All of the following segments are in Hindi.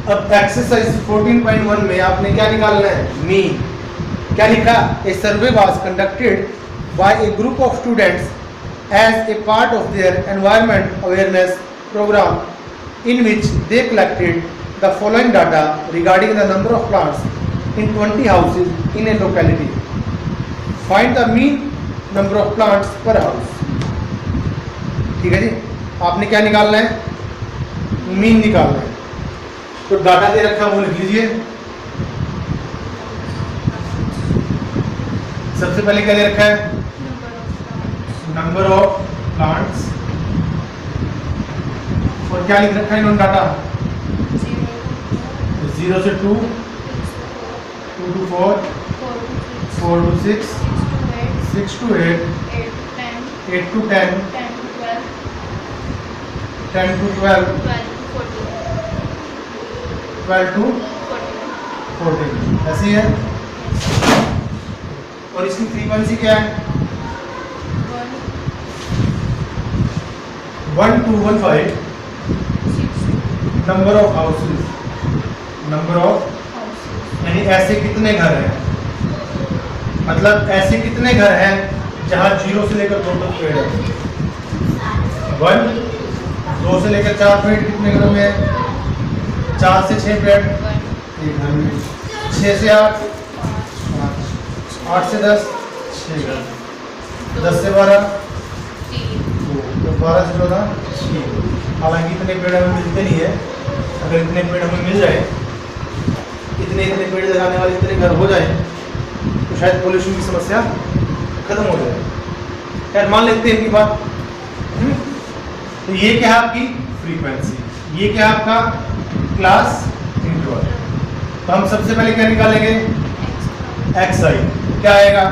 अब एक्सरसाइज 14.1 में आपने क्या निकालना है? मीन। क्या लिखा? A survey was conducted by a group of students as a part of their environment awareness programme in which they collected the following data regarding the number of plants in 20 houses in a locality. Find the mean number of plants per house. ठीक है जी, आपने क्या निकालना है? मीन निकालना है। तो डाटा दे रखा है वो लिख लीजिए। सबसे पहले क्या दे रखा है? Number of plants. और क्या लिख रखा है इन्होंने डाटा? 0 से 2, 2 to 4, 4 to 6, 6 to 8, 8 to 10, 10 to 12, 12 to 14। ऐसी है। और इसकी फ्रीक्वेंसी क्या है? 1 to 15 number of houses. Number of यानी ऐसे कितने घर हैं, मतलब ऐसे कितने घर हैं जहां 0 से लेकर 2 तक पेड़ है। 1, 2 से लेकर 4 पेड़ कितने घरों में है? 4 से 6 पेड़ एक घर में। 6 से 8, 8 से 10 6 घर। 10 से 12 2, 12 से 14 6। हालांकि इतने पेड़ हमें मिलते नहीं है। अगर इतने पेड़ हमें मिल जाए, इतने पेड़ लगाने वाले इतने घर हो जाए तो शायद पोल्यूशन की समस्या खत्म हो जाए। खैर मान लेते हैं इनकी बात। तो ये क्या है आपकी फ्रीक्वेंसी, ये क्या है आपका क्लास इंटरवल। तो हम सबसे पहले क्या निकालेंगे? एक्स आई। क्या आएगा?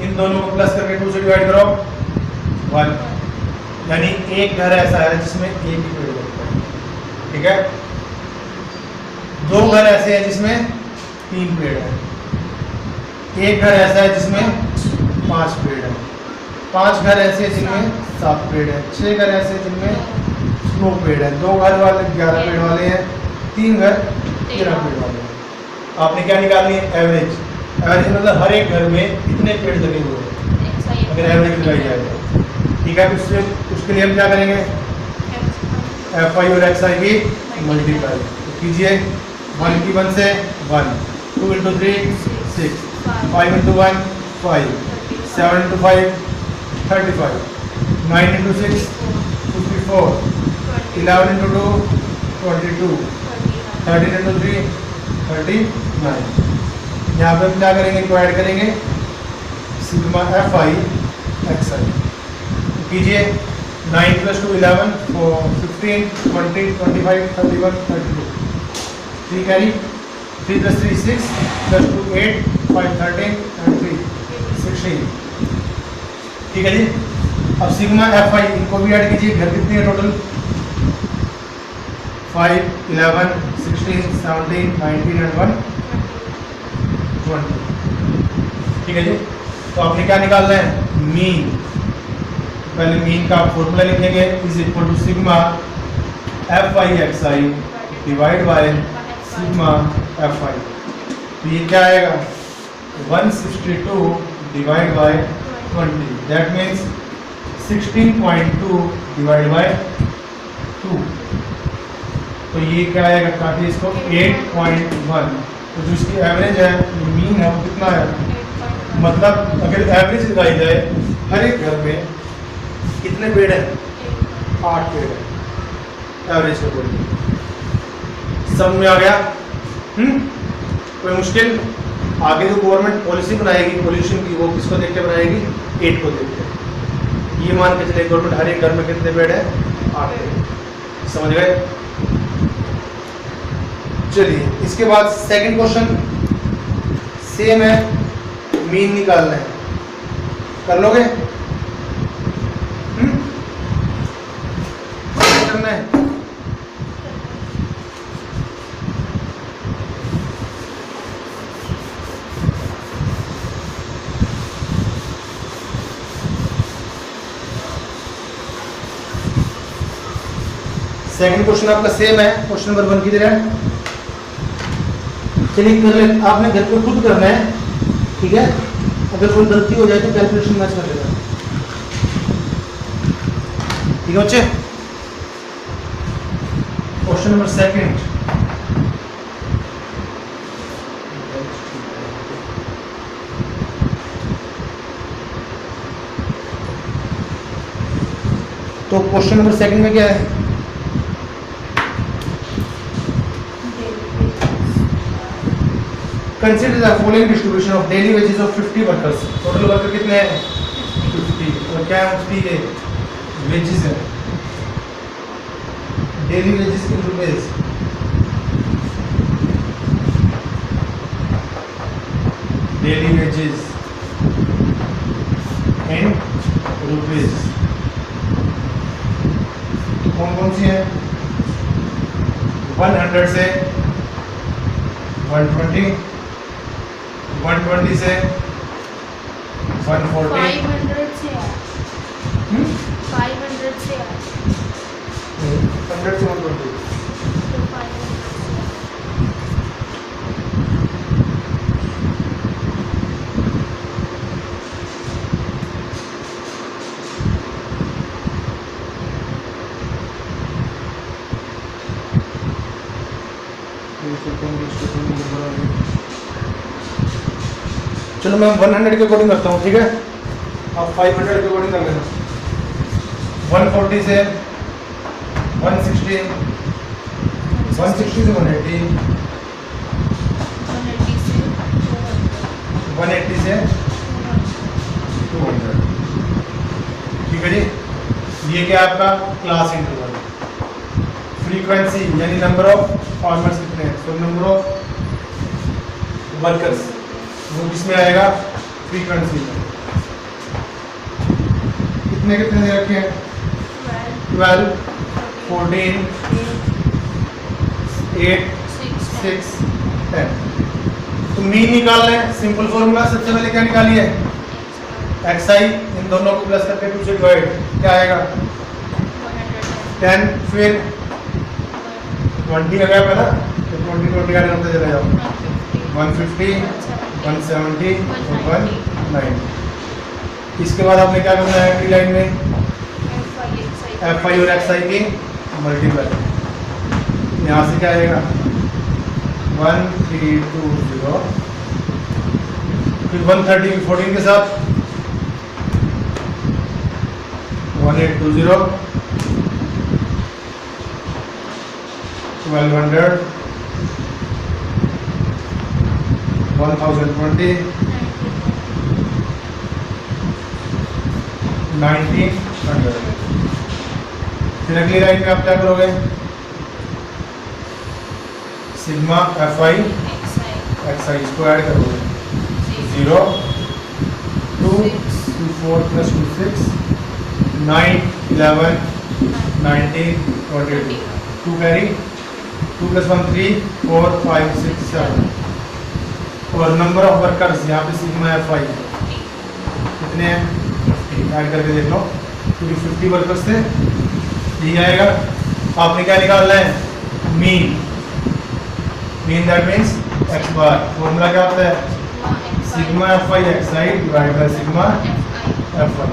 इन दोनों को प्लस करके 2 से डिवाइड करो 1। यानी एक घर ऐसा है जिसमें एक ही पेड़ लगता है। ठीक है। 2 घर ऐसे हैं जिसमें 3 पेड़ है। एक घर ऐसा है जिसमें 5 पेड़ है। 5 घर ऐसे हैं जिनमें 7 पेड़ है। 6 घर ऐसे जिनमें 9 पेड़ है। 2 घर वाले 11 पेड़ वाले हैं। 3 घर 13 पेड़ वाले हैं। आपने क्या निकालनी है? एवरेज। एवरेज मतलब हर एक घर में कितने पेड़ लगे हुए हैं, अगर एवरेज लगाई जाए। ठीक है। उसके लिए हम क्या करेंगे? एफ आई और एक्स आई की मल्टीप्लाई कीजिए। 1 की 1 से 1, 2 into 3 6, 5 into 1 5, 7 into 5 35, 9 into 6 54, 11 into 2 22, 13 into 3 39। यहाँ पे हम क्या करेंगे? इनको ऐड करेंगे। सिग्मा एफ आई एक्स आई कीजिए। 9 + 2 11, 15 20 25 31 32। 3 कैरी। 3 + 3 6 + 2 8 5 13 and 3 16। ठीक है जी। अब सिग्मा एफ आई इनको भी ऐड कीजिए। घर कितनी है टोटल? 5 11 16 17 19 and 1 20। ठीक है जी। तो आपने क्या निकालना है? मीन। पहले मीन का फॉर्मूला लिखेंगे = sigma F I x I divide by sigma F I. तो ये क्या आएगा? 162 divide by 20। That means 16.2 divide by 2। तो ये क्या आएगा? काटिए इसको 8.1। तो जो इसकी एवरेज है, मीन है, वो कितना है? मतलब अगर एवरेज लगाई जाए हर एक घर में कितने पेड़ हैं? 8 पेड़ है एवरेज का। बोलिए सब में आ गया? कोई मुश्किल? आगे जो गवर्नमेंट पॉलिसी बनाएगी पोल्यूशन की, वो किसको देख के बनाएगी? 8 को देख के। ये मान के चले गवर्नमेंट हर एक घर में कितने पेड़ है? 8 पेड़। समझ गए? चलिए इसके बाद सेकंड क्वेश्चन सेम है, मीन निकालना है। कर लोगे? करना है। सेकंड क्वेश्चन आपका सेम है, क्वेश्चन नंबर 1 की तरह। चलिए कर ले, आपने घर पे खुद करना है, ठीक है। अगर कोई गलती हो जाए तो कैलकुलेशन मैच कर लेगा, ठीक है बच्चे। क्वेश्चन नंबर सेकंड, तो क्वेश्चन नंबर सेकंड में क्या है? Consider the following distribution of daily wages of 50 workers. Total worker कितने हैं? 50। और क्या है उसकी ये वेजेस है, daily wages in rupees. Daily wages in rupees कौन कौन सी है? 100 से 120, 120 से 140, 500 से 500 से 100 से 120। तो 500 चलो मैं 100 के अकॉर्डिंग करता हूँ, ठीक है। आप 500 के अकॉर्डिंग कर लेना। 140 से 160, 160 से 180, 180 से 200, ठीक है जी। ये क्या है आपका क्लास इंटरवल। फ्रीक्वेंसी यानी नंबर ऑफ फार्मर्स कितने हैं, तो नंबर ऑफ वर्कर्स वो किसमें आएगा? फ्रीक्वेंसी में। कितने कितने दे रखे हैं? 12, 14, 8, 6, 10। तो मीन निकाल लें। सिंपल फॉर्मूला सबसे पहले क्या निकालिए? xi, इन दोनों को प्लस करके 2 से डिवाइड, क्या आएगा? 10, फिर 20 आ गया पहला, तो 20 का होते चले जाओ। 150, 170 और 190। इसके बाद आपने क्या करना है? अगली लाइन में fi और xi की मल्टीप्लाई। यहाँ से क्या आएगा? 1320, फिर 130 की 14 के साथ 1820, 1200, 1020, 1900। फिर अगली लाइन में आप क्या करोगे? सिग्मा fi xi इसको ऐड करोगे। 0, 2, 2, 4 + 2, 6, 9, 11, 19, 22, 2 कैरी, 2 + 1 3, 4, 5, 6, 7। और नंबर ऑफ वर्कर्स यहाँ पे सिग्मा fi कितने हैं? 50। ऐड करके देख लो, क्योंकि 50 वर्कर्स थे, यही आएगा। आपने क्या निकालना है? Mean. Mean that means x bar. Formula क्या होता है? Sigma fi xi divide by sigma fi।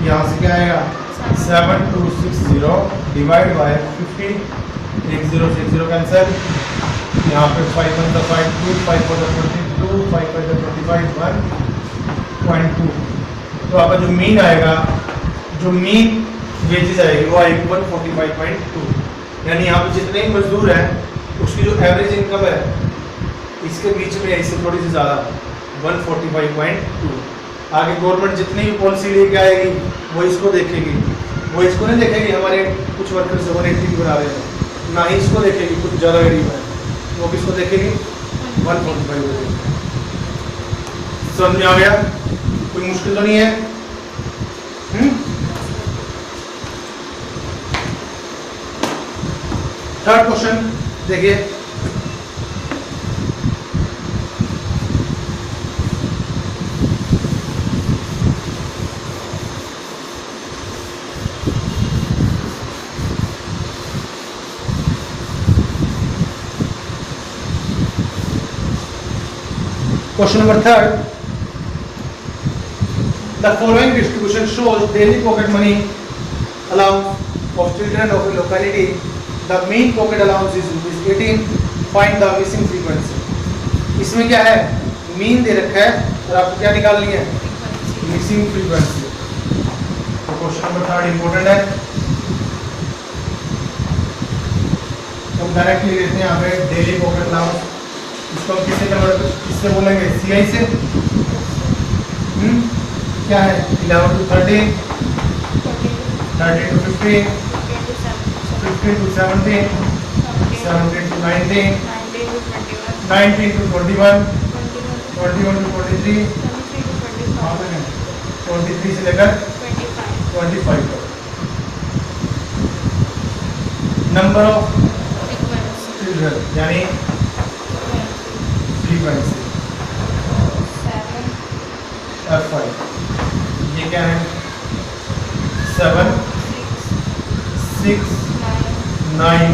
यहाँ से क्या आएगा? 7260 डिवाइड बाय 50, 1 0 से 1 0 कैंसिल। यहाँ पे 5 1 5 2, 5 4 22, 5 5 25, 1.2। तो आपका जो मीन आएगा, जो मीन वेजेस आएगी वो आएगी 145.2। यानी यहाँ पे जितने ही मजदूर हैं उसकी जो एवरेज इनकम है इसके बीच में है, इससे थोड़ी सी ज़्यादा, 145.2। आगे गवर्नमेंट जितनी भी पॉलिसी लेके आएगी वो इसको देखेगी, वो इसको नहीं देखेगी हमारे कुछ वर्कर्स 180 की बना रहे हैं, ना ही इसको देखेगी कुछ ज़्यादा गरीब है, वो किसको देखेगी? 145 देखेगी। समझ में आ गया? कोई मुश्किल तो नहीं है? थर्ड क्वेश्चन देखिए। Question number 3, the following distribution shows daily pocket money allowance of children of A locality, the mean pocket allowance is ₹18, find the missing frequency. इसमें क्या है, मीन दे रखा है और आपको क्या निकालनी है, मिसिंग फ्रीक्वेंसी। तो क्वेश्चन नंबर 3 इंपॉर्टेंट है, हम डायरेक्टली लेते हैं यहाँ पे डेली पॉकेट अलाउंस। इसको हम किससे बोलेंगे, CI से। क्या है, 11 to 13, 13 to 15, 15 to 17, 17 to 19, 19 to 21, 21 to 43, 23 से लेकर 25 तक। नंबर ऑफ चिल्ड्रन यानी फ्रीक्वेंसी F5, ये क्या है, 7, 6, 9,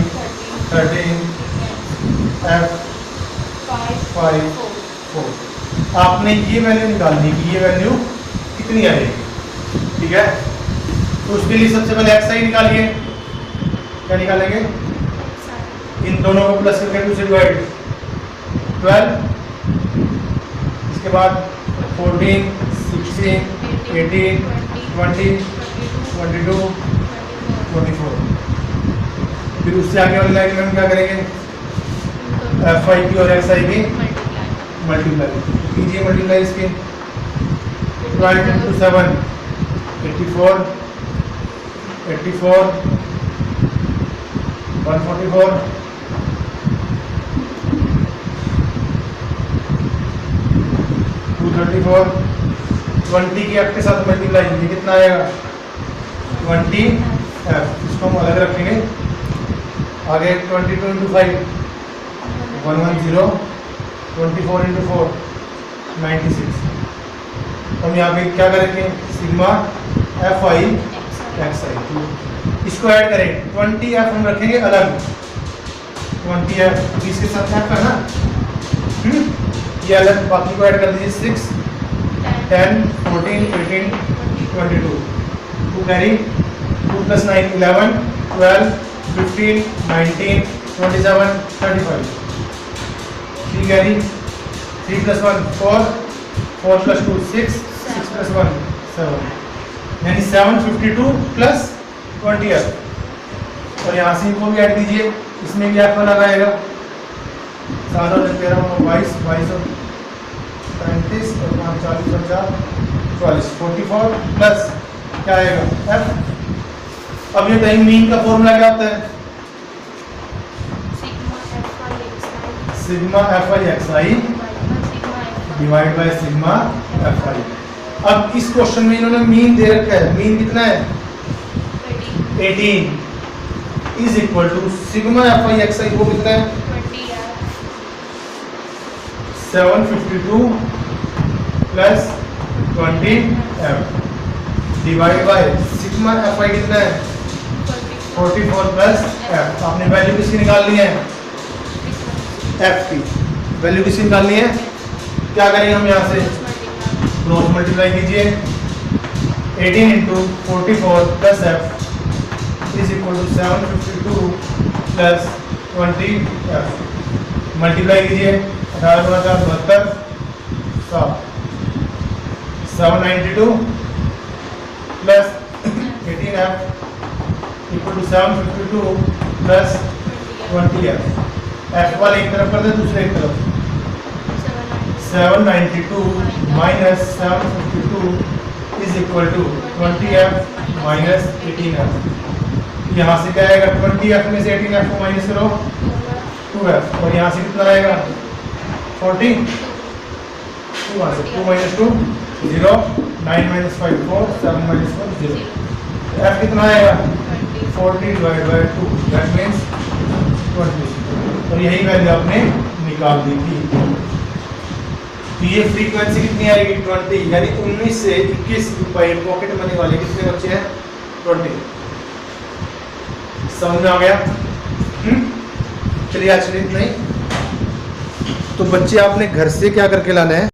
13, F5, 4। आपने ये वैल्यू निकालनी कि ये वैल्यू कितनी आएगी, ठीक है। तो उसके लिए सबसे पहले XI निकालिए। क्या निकालेंगे, इन दोनों को प्लस करके 2 से डिवाइड, 12, इसके बाद 14, 16, 18, 20, 22, 24। फिर उससे आगे वाली लाइन में हम क्या करेंगे, F5 की और XI की मल्टीप्लाई कीजिए। मल्टीप्लाई इसके 12 into 7, 84, 84, 144, 234, 20 की F के साथ मल्टीप्लाई, ये कितना आएगा, 20F। इसको हम अलग रखेंगे। आगे 22 into 5, 110, 24 into 4, 96। हम यहाँ पे क्या करेंगे, सिग्मा FI XI। इसको ऐड करें, 20F हम रखेंगे अलग, 20F इसके साथ F है ना, ये अलग, बाकी को ऐड कर दीजिए। 6, 10, 14, 18, 22, 2 कैरी, 2 + 9, 11, 12, 15, 19, 27, 35, 3 कैरी, 3 + 1 4, 4 + 2 6, 6 + 1 7, यानी 752 + 20F। और यहाँ से इनको भी ऐड कीजिए, इसमें भी F वाला आएगा, 7 और 13 और 22, 22 और 35 और 5 40 और 4 44, 44 प्लस क्या आएगा, F। अब ये टाइम मीन का फॉर्मूला क्या होता है, sigma FI XI divide by sigma FI। अब इस क्वेश्चन में इन्होंने मीन दे रखा है, मीन कितना है, 18 is equal to sigma FI XI वो कितना है, 752 plus 20F divide by sigma FI कितना है, 44 प्लस F। आपने वैल्यू किसकी निकालनी है, F की वैल्यू किसकी निकालनी है। क्या करेंगे हम यहाँ से, क्रॉस मल्टीप्लाई कीजिए, 18 into 44 plus F is equal to 752 plus 20F। Multiply कीजिए, 18 × 4 72, 792 plus 18F equal to 752 plus 20F। F वाले एक तरफ कर दे, दूसरे एक तरफ, 792 minus 752 is equal to 20F minus 18F। यहाँ से क्या आएगा, 20F में से 18F को माइनस करो, 2F। और यहाँ से कितना आएगा, 40, 2 माइनस 2 0, 9 - 5 4, 7 - 4 0। F कितना आएगा, 40 डिवाइड बाय 2, दैट मीन्स 20। और यही वैल्यू आपने निकाल दी थी। तो ये फ्रीक्वेंसी कितनी आएगी, 20, यानी 19 से 21 रुपए पॉकेट मनी वाले कितने बच्चे हैं, 20। समझ में आ गया। चलिए आज इतना ही। तो बच्चे आपने घर से क्या करके लाना है,